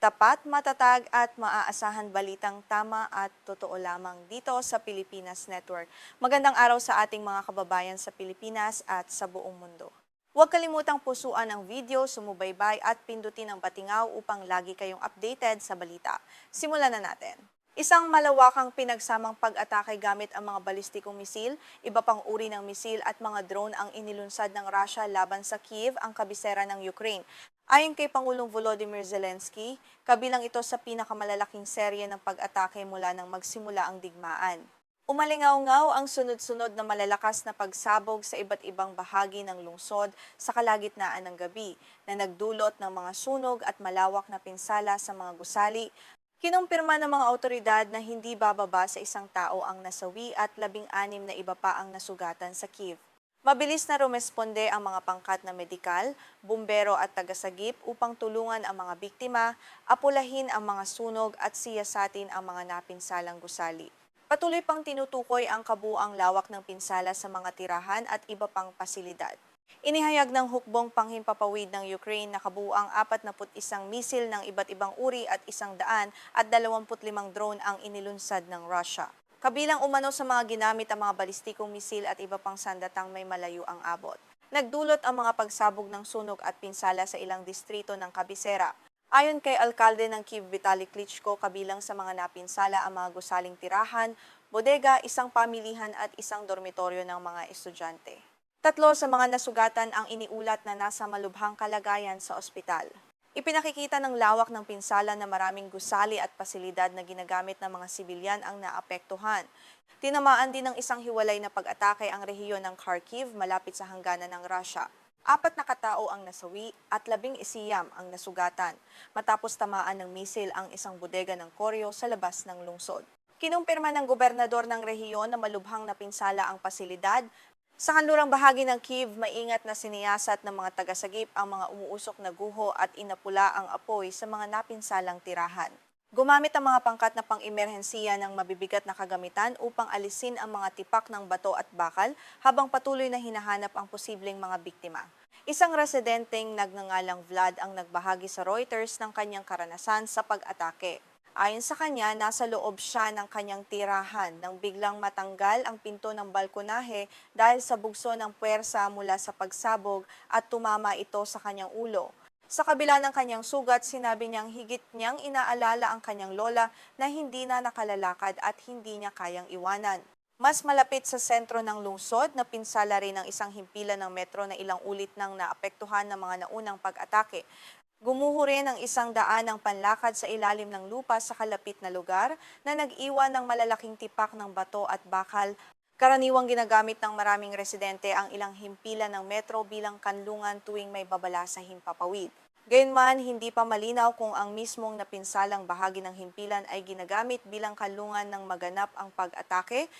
Tapat, matatag at maaasahan balitang tama at totoo lamang dito sa Pilipinas Network. Magandang araw sa ating mga kababayan sa Pilipinas at sa buong mundo. Huwag kalimutang pusuan ang video, sumubaybay at pindutin ang patingaw upang lagi kayong updated sa balita. Simulan na natin. Isang malawakang pinagsamang pag-atake gamit ang mga balistikong misil, iba pang uri ng misil at mga drone ang inilunsad ng Russia laban sa Kiev, ang kabisera ng Ukraine. Ayon kay Pangulong Volodymyr Zelensky, kabilang ito sa pinakamalalaking serye ng pag-atake mula nang magsimula ang digmaan. Umalingaw-ngaw ang sunod-sunod na malalakas na pagsabog sa iba't ibang bahagi ng lungsod sa kalagitnaan ng gabi na nagdulot ng mga sunog at malawak na pinsala sa mga gusali. Kinumpirma ng mga awtoridad na hindi bababa sa isang tao ang nasawi at 16 na iba pa ang nasugatan sa Kiev. Mabilis na rumesponde ang mga pangkat na medikal, bumbero at tagasagip upang tulungan ang mga biktima, apulahin ang mga sunog at siyasatin ang mga napinsalang gusali. Patuloy pang tinutukoy ang kabuuang lawak ng pinsala sa mga tirahan at iba pang pasilidad. Inihayag ng hukbong panghimpapawid ng Ukraine na kabuuang 41 misil ng iba't ibang uri at 125 drone ang inilunsad ng Russia. Kabilang umano sa mga ginamit ang mga balistikong misil at iba pang sandatang may malayo ang abot. Nagdulot ang mga pagsabog ng sunog at pinsala sa ilang distrito ng kabisera. Ayon kay Alkalde ng Kiev Vitaly Klitschko, kabilang sa mga napinsala ang mga gusaling tirahan, bodega, isang pamilihan at isang dormitoryo ng mga estudyante. 3 sa mga nasugatan ang iniulat na nasa malubhang kalagayan sa ospital. Ipinakikita ng lawak ng pinsala na maraming gusali at pasilidad na ginagamit ng mga sibilyan ang naapektuhan. Tinamaan din ng isang hiwalay na pag-atake ang rehiyon ng Kharkiv malapit sa hangganan ng Russia. 4 na katao ang nasawi at 11 ang nasugatan matapos tamaan ng misil ang isang bodega ng Koryo sa labas ng lungsod. Kinumpirma ng gobernador ng rehiyon na malubhang napinsala ang pasilidad. Sa kanlurang bahagi ng Kiev, maingat na siniyasat ng mga tagasagip ang mga umuusok na guho at inapula ang apoy sa mga napinsalang tirahan. Gumamit ang mga pangkat na pang-emerhensiya ng mabibigat na kagamitan upang alisin ang mga tipak ng bato at bakal habang patuloy na hinahanap ang posibleng mga biktima. Isang residenteng nagngangalang Vlad ang nagbahagi sa Reuters ng kanyang karanasan sa pag-atake. Ayon sa kanya, nasa loob siya ng kanyang tirahan nang biglang matanggal ang pinto ng balkonahe dahil sa bugso ng puwersa mula sa pagsabog at tumama ito sa kanyang ulo. Sa kabila ng kanyang sugat, sinabi niyang higit niyang inaalala ang kanyang lola na hindi na nakalalakad at hindi niya kayang iwanan. Mas malapit sa sentro ng lungsod, napinsala rin ang isang himpilan ng metro na ilang ulit nang naapektuhan ng mga naunang pag-atake. Gumuho rin ang isang daan ng panlakad sa ilalim ng lupa sa kalapit na lugar na nag-iwan ng malalaking tipak ng bato at bakal. Karaniwang ginagamit ng maraming residente ang ilang himpilan ng metro bilang kanlungan tuwing may babala sa himpapawid. Gayunman, hindi pa malinaw kung ang mismong napinsalang bahagi ng himpilan ay ginagamit bilang kanlungan ng maganap ang pag-atake.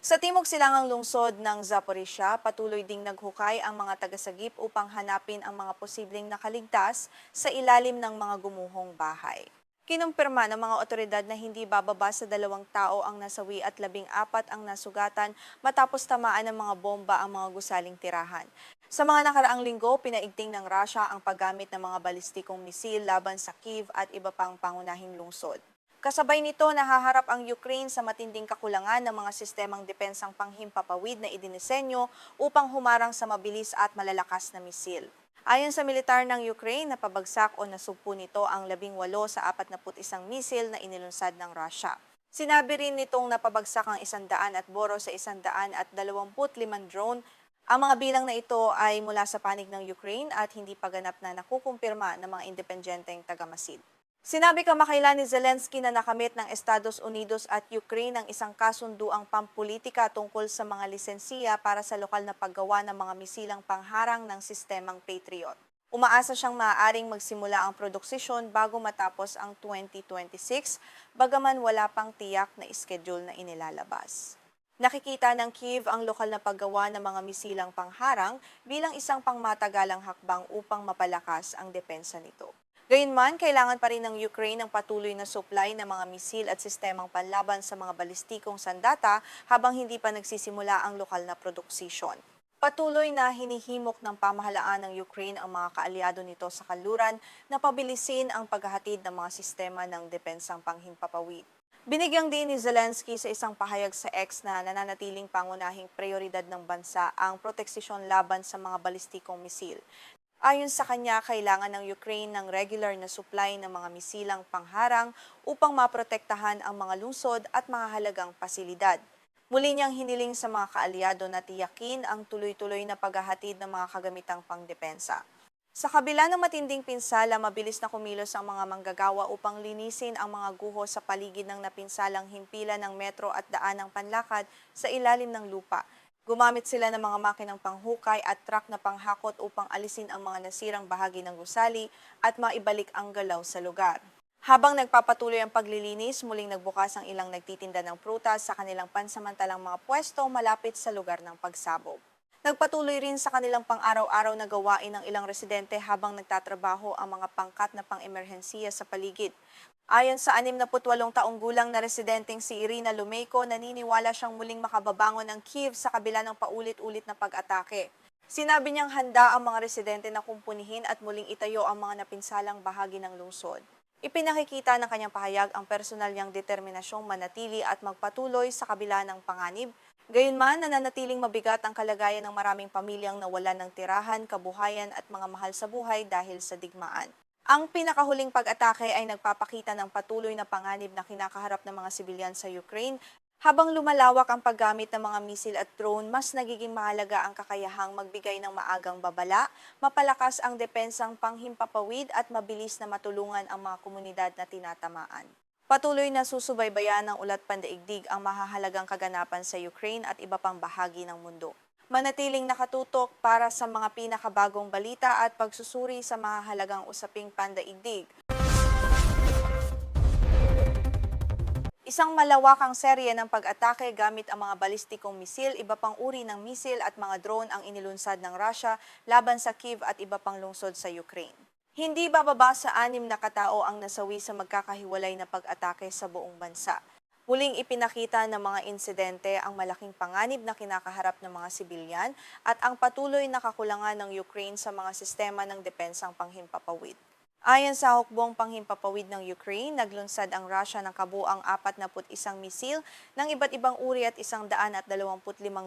Sa timog silangang lungsod ng Zaporizhia, patuloy ding naghukay ang mga tagasagip upang hanapin ang mga posibleng nakaligtas sa ilalim ng mga gumuhong bahay. Kinumpirma ng mga otoridad na hindi bababa sa 2 tao ang nasawi at 14 ang nasugatan matapos tamaan ng mga bomba ang mga gusaling tirahan. Sa mga nakaraang linggo, pinaigting ng Russia ang paggamit ng mga balistikong misil laban sa Kiev at iba pang pangunahing lungsod. Kasabay nito, nahaharap ang Ukraine sa matinding kakulangan ng mga sistemang depensang panghimpapawid na idinisenyo upang humarang sa mabilis at malalakas na misil. Ayon sa militar ng Ukraine, napabagsak o nasugpo nito ang 18 sa 41 misil na inilunsad ng Russia. Sinabi rin nitong napabagsak ang 100 at boro sa 125 drone. Ang mga bilang na ito ay mula sa panig ng Ukraine at hindi pa ganap na nakukumpirma ng mga independenteng tagamasid. Sinabi kamakailan ni Zelensky na nakamit ng Estados Unidos at Ukraine ang isang kasunduang pampolitika tungkol sa mga lisensiya para sa lokal na paggawa ng mga misilang pangharang ng sistemang Patriot. Umaasa siyang maaaring magsimula ang produksyon bago matapos ang 2026, bagaman wala pang tiyak na schedule na inilalabas. Nakikita ng Kiev ang lokal na paggawa ng mga misilang pangharang bilang isang pangmatagalang hakbang upang mapalakas ang depensa nito. Gayunman, kailangan pa rin ng Ukraine ng patuloy na supply ng mga misil at sistemang panlaban sa mga balistikong sandata habang hindi pa nagsisimula ang lokal na produksisyon. Patuloy na hinihimok ng pamahalaan ng Ukraine ang mga kaalyado nito sa kanluran na pabilisin ang paghahatid ng mga sistema ng depensang panghimpapawid. Binigyang din ni Zelensky sa isang pahayag sa X na nananatiling pangunahing prioridad ng bansa ang proteksyon laban sa mga balistikong misil. Ayon sa kanya, kailangan ng Ukraine ng regular na supply ng mga misilang pangharang upang maprotektahan ang mga lungsod at mga halagang pasilidad. Muli niyang hiniling sa mga kaalyado na tiyakin ang tuloy-tuloy na paghahatid ng mga kagamitang pangdepensa. Sa kabila ng matinding pinsala, mabilis na kumilos ang mga manggagawa upang linisin ang mga guho sa paligid ng napinsalang himpilan ng metro at daan ng panlakad sa ilalim ng lupa. Gumamit sila ng mga makinang panghukay at truck na panghakot upang alisin ang mga nasirang bahagi ng gusali at maibalik ang galaw sa lugar. Habang nagpapatuloy ang paglilinis, muling nagbukas ang ilang nagtitinda ng prutas sa kanilang pansamantalang mga pwesto malapit sa lugar ng pagsabog. Nagpatuloy rin sa kanilang pang-araw-araw na gawain ng ilang residente habang nagtatrabaho ang mga pangkat na pang-emerhensiya sa paligid. Ayon sa 68 taong gulang na residenteng si Irina Lumeyko, naniniwala siyang muling makababangon ang Kyiv sa kabila ng paulit-ulit na pag-atake. Sinabi niyang handa ang mga residente na kumpunihin at muling itayo ang mga napinsalang bahagi ng lungsod. Ipinakikita ng kanyang pahayag ang personal niyang determinasyong manatili at magpatuloy sa kabila ng panganib. Gayunman, nananatiling mabigat ang kalagayan ng maraming pamilyang nawalan ng tirahan, kabuhayan at mga mahal sa buhay dahil sa digmaan. Ang pinakahuling pag-atake ay nagpapakita ng patuloy na panganib na kinakaharap ng mga sibilyan sa Ukraine. Habang lumalawak ang paggamit ng mga misil at drone, mas nagiging mahalaga ang kakayahang magbigay ng maagang babala, mapalakas ang depensang panghimpapawid at mabilis na matulungan ang mga komunidad na tinatamaan. Patuloy na susubaybayan ng ulat pandaigdig ang mahahalagang kaganapan sa Ukraine at iba pang bahagi ng mundo. Manatiling nakatutok para sa mga pinakabagong balita at pagsusuri sa mahahalagang usaping pandaigdig. Isang malawakang serye ng pag-atake gamit ang mga balistikong misil, iba pang uri ng misil at mga drone ang inilunsad ng Russia laban sa Kyiv at iba pang lungsod sa Ukraine. Hindi bababa sa 6 na katao ang nasawi sa magkakahiwalay na pag-atake sa buong bansa. Muling ipinakita ng mga insidente ang malaking panganib na kinakaharap ng mga sibilyan at ang patuloy na kakulangan ng Ukraine sa mga sistema ng depensang panghimpapawid. Ayon sa hukbong panghimpapawid ng Ukraine, naglunsad ang Russia ng kabuang 41 misil ng iba't ibang uri at 125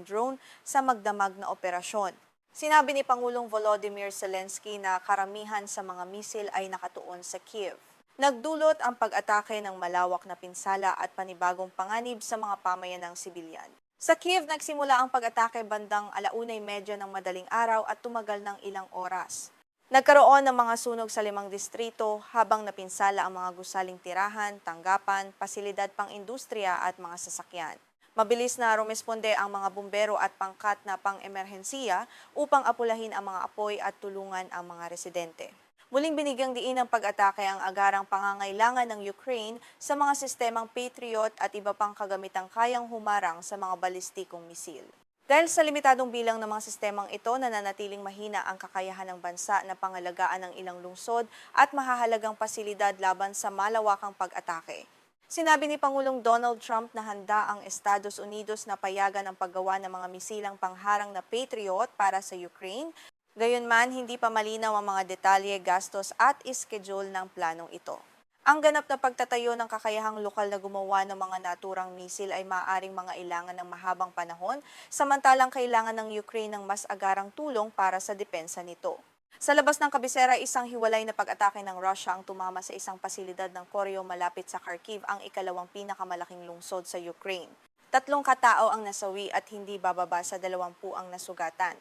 drone sa magdamag na operasyon. Sinabi ni Pangulong Volodymyr Zelensky na karamihan sa mga misil ay nakatuon sa Kiev. Nagdulot ang pag-atake ng malawak na pinsala at panibagong panganib sa mga pamayanang sibilyan. Sa Kiev, nagsimula ang pag-atake bandang 1:30 ng madaling araw at tumagal ng ilang oras. Nagkaroon ng mga sunog sa 5 distrito habang napinsala ang mga gusaling tirahan, tanggapan, pasilidad pang industriya at mga sasakyan. Mabilis na rumesponde ang mga bumbero at pangkat na pang-emerhensiya upang apulahin ang mga apoy at tulungan ang mga residente. Muling binigyang diin ng pag-atake ang agarang pangangailangan ng Ukraine sa mga sistemang Patriot at iba pang kagamitang kayang humarang sa mga balistikong misil. Dahil sa limitadong bilang ng mga sistemang ito, nananatiling mahina ang kakayahan ng bansa na pangalagaan ng ilang lungsod at mahahalagang pasilidad laban sa malawakang pag-atake. Sinabi ni Pangulong Donald Trump na handa ang Estados Unidos na payagan ang paggawa ng mga misilang pangharang na Patriot para sa Ukraine. Gayunman, hindi pa malinaw ang mga detalye, gastos at iskediul ng planong ito. Ang ganap na pagtatayo ng kakayahang lokal na gumawa ng mga naturang misil ay maaaring mangailangan ng mahabang panahon, samantalang kailangan ng Ukraine ng mas agarang tulong para sa depensa nito. Sa labas ng kabisera, isang hiwalay na pag-atake ng Russia ang tumama sa isang pasilidad ng Koryo malapit sa Kharkiv, ang ikalawang pinakamalaking lungsod sa Ukraine. 3 katao ang nasawi at hindi bababa sa 20 ang nasugatan.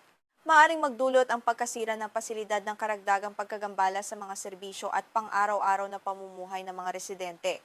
Maaring magdulot ang pagkasira ng pasilidad ng karagdagang pagkagambala sa mga serbisyo at pang-araw-araw na pamumuhay ng mga residente.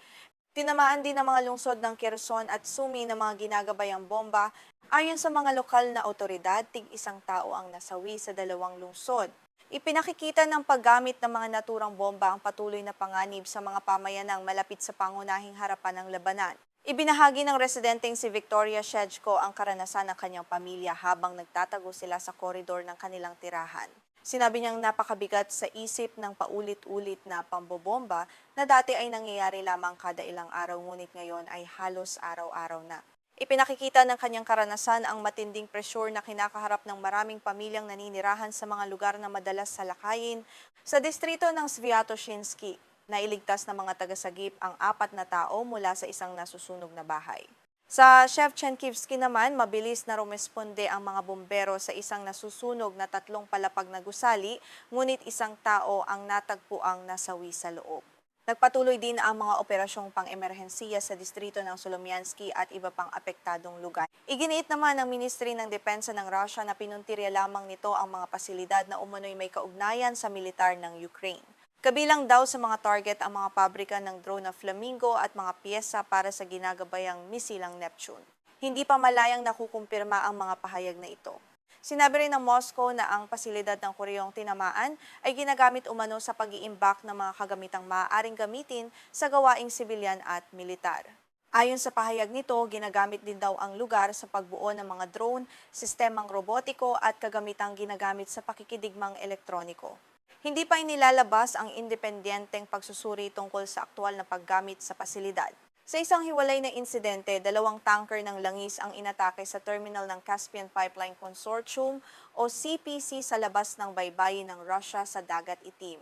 Tinamaan din ng mga lungsod ng Kherson at Sumy ng mga ginagabayang bomba. Ayon sa mga lokal na otoridad, tig-1 tao ang nasawi sa 2 lungsod. Ipinakikita ng paggamit ng mga naturang bomba ang patuloy na panganib sa mga pamayanang malapit sa pangunahing harapan ng labanan. Ibinahagi ng residenteng si Victoria Shejko ang karanasan ng kanyang pamilya habang nagtatago sila sa koridor ng kanilang tirahan. Sinabi niyang napakabigat sa isip ng paulit-ulit na pambobomba na dati ay nangyayari lamang kada ilang araw ngunit ngayon ay halos araw-araw na. Ipinakikita ng kanyang karanasan ang matinding presyur na kinakaharap ng maraming pamilyang naninirahan sa mga lugar na madalas salakayin sa distrito ng Sviatoshinsky. Nailigtas ng mga tagasagip ang 4 na tao mula sa isang nasusunog na bahay. Sa Shevchenkivsky naman, mabilis na rumesponde ang mga bumbero sa isang nasusunog na 3 palapag na gusali, ngunit isang tao ang natagpuang nasawi sa loob. Nagpatuloy din ang mga operasyong pang-emerhensiya sa distrito ng Solomiansky at iba pang apektadong lugar. Iginiit naman ng Ministry ng Depensa ng Russia na pinuntirya lamang nito ang mga pasilidad na umano'y may kaugnayan sa militar ng Ukraine. Kabilang daw sa mga target ang mga pabrika ng drone na Flamingo at mga piyesa para sa ginagabayang misilang Neptune. Hindi pa malayang nakukumpirma ang mga pahayag na ito. Sinabi rin ng Moscow na ang pasilidad ng Koreong tinamaan ay ginagamit umano sa pag-iimbak ng mga kagamitang maaaring gamitin sa gawaing sibilyan at militar. Ayon sa pahayag nito, ginagamit din daw ang lugar sa pagbuo ng mga drone, sistemang robotiko at kagamitang ginagamit sa pakikidigmang elektroniko. Hindi pa inilalabas ang independenteng pagsusuri tungkol sa aktwal na paggamit sa pasilidad. Sa isang hiwalay na insidente, 2 tanker ng langis ang inatake sa terminal ng Caspian Pipeline Consortium o CPC sa labas ng baybayin ng Russia sa Dagat Itim.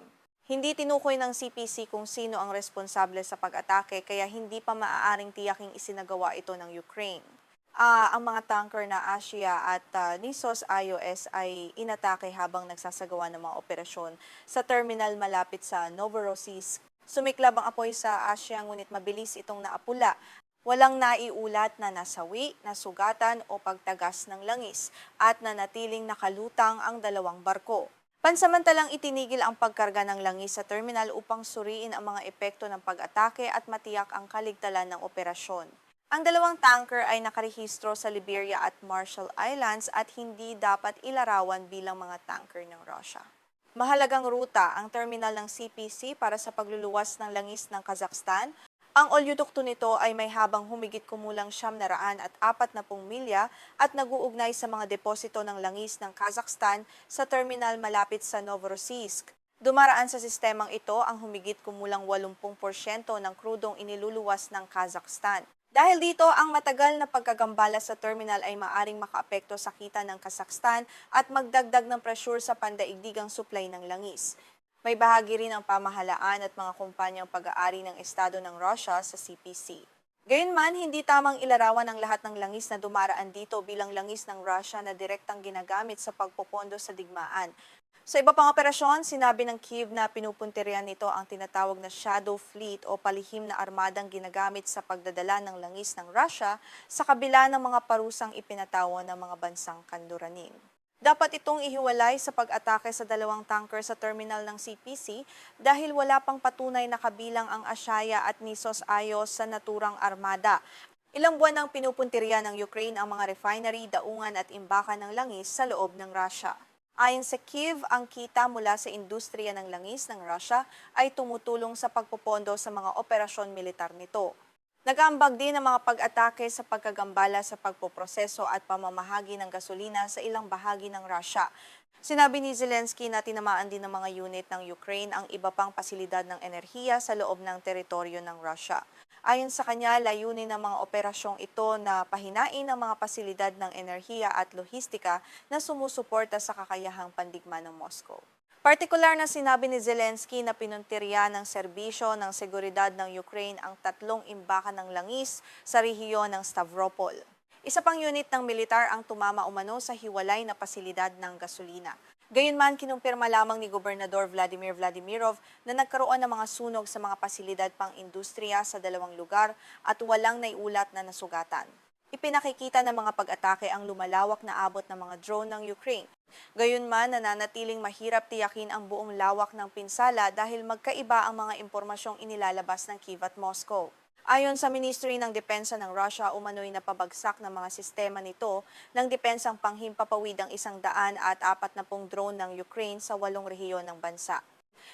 Hindi tinukoy ng CPC kung sino ang responsable sa pag-atake kaya hindi pa maaaring tiyaking isinagawa ito ng Ukraine. Ang mga tanker na Asia at Nisos IOS ay inatake habang nagsasagawa ng mga operasyon sa terminal malapit sa Novorossiysk. Sumiklab ang apoy sa Asia ngunit mabilis itong naapula. Walang naiulat na nasawi, nasugatan o pagtagas ng langis at nanatiling nakalutang ang 2 barko. Pansamantalang itinigil ang pagkarga ng langis sa terminal upang suriin ang mga epekto ng pag-atake at matiyak ang kaligtalan ng operasyon. Ang 2 tanker ay nakarehistro sa Liberia at Marshall Islands at hindi dapat ilarawan bilang mga tanker ng Russia. Mahalagang ruta ang terminal ng CPC para sa pagluluwas ng langis ng Kazakhstan. Ang oleodukto nito ay may habang humigit kumulang 740 milya at nag-uugnay sa mga deposito ng langis ng Kazakhstan sa terminal malapit sa Novorossiysk. Dumaraan sa sistemang ito ang humigit kumulang 80% ng krudong iniluluwas ng Kazakhstan. Dahil dito, ang matagal na pagkagambala sa terminal ay maaring makaapekto sa kita ng Kazakhstan at magdagdag ng presyur sa pandaigdigang supply ng langis. May bahagi rin ang pamahalaan at mga kumpanyang pag-aari ng Estado ng Russia sa CPC. Gayunman, hindi tamang ilarawan ang lahat ng langis na dumaraan dito bilang langis ng Russia na direktang ginagamit sa pagpopondo sa digmaan. Sa iba pang operasyon, sinabi ng Kyiv na pinupuntiryan nito ang tinatawag na Shadow Fleet o palihim na armadang ginagamit sa pagdadala ng langis ng Russia sa kabila ng mga parusang ipinatawo ng mga bansang kanduranin. Dapat itong ihiwalay sa pag-atake sa 2 tanker sa terminal ng CPC dahil wala pang patunay na kabilang ang Ashaya at Nisos Ayos sa naturang armada. Ilang buwan nang pinupuntirya ng Ukraine ang mga refinery, daungan at imbakan ng langis sa loob ng Russia. Ayon sa Kyiv, ang kita mula sa industriya ng langis ng Russia ay tumutulong sa pagpopondo sa mga operasyon militar nito. Nag-aambag din ang mga pag-atake sa pagkagambala sa pagpoproseso at pamamahagi ng gasolina sa ilang bahagi ng Russia. Sinabi ni Zelensky na tinamaan din ng mga unit ng Ukraine ang iba pang pasilidad ng enerhiya sa loob ng teritoryo ng Russia. Ayon sa kanya, layunin ng mga operasyong ito na pahinain ang mga pasilidad ng enerhiya at lohistika na sumusuporta sa kakayahang pandigma ng Moscow. Partikular na sinabi ni Zelensky na pinuntirya ng serbisyo ng seguridad ng Ukraine ang 3 imbakan ng langis sa rehiyon ng Stavropol. Isa pang unit ng militar ang tumama umano sa hiwalay na pasilidad ng gasolina. Gayunman, kinumpirma lamang ni Gobernador Vladimir Vladimirov na nagkaroon ng mga sunog sa mga pasilidad pang industriya sa 2 lugar at walang naiulat na nasugatan. Ipinakikita ng mga pag-atake ang lumalawak na abot ng mga drone ng Ukraine. Gayunman, nananatiling mahirap tiyakin ang buong lawak ng pinsala dahil magkaiba ang mga impormasyong inilalabas ng Kyiv at Moscow. Ayon sa Ministry ng Depensa ng Russia, umano'y napabagsak ng mga sistema nito ng depensang panghimpapawid ang 140 drone ng Ukraine sa 8 rehiyon ng bansa.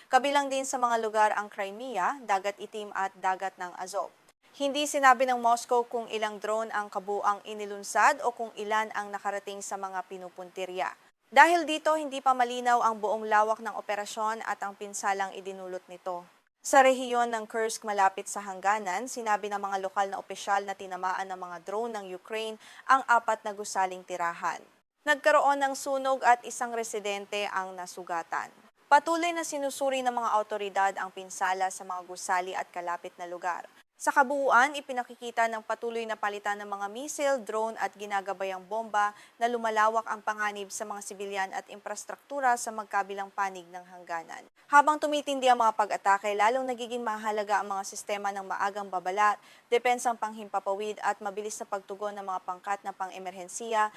Kabilang din sa mga lugar ang Crimea, Dagat Itim at Dagat ng Azov. Hindi sinabi ng Moscow kung ilang drone ang kabuang inilunsad o kung ilan ang nakarating sa mga pinupuntirya. Dahil dito, hindi pa malinaw ang buong lawak ng operasyon at ang pinsalang idinulot nito. Sa rehiyon ng Kursk malapit sa hangganan, sinabi ng mga lokal na opisyal na tinamaan ng mga drone ng Ukraine ang 4 na gusaling tirahan. Nagkaroon ng sunog at isang residente ang nasugatan. Patuloy na sinusuri ng mga autoridad ang pinsala sa mga gusali at kalapit na lugar. Sa kabuuan, ipinakikita ng patuloy na palitan ng mga missile, drone at ginagabayang bomba na lumalawak ang panganib sa mga sibilyan at infrastruktura sa magkabilang panig ng hangganan. Habang tumitindi ang mga pag-atake, lalong nagiging mahalaga ang mga sistema ng maagang babala, depensang panghimpapawid at mabilis na pagtugon ng mga pangkat na pang-emerhensiya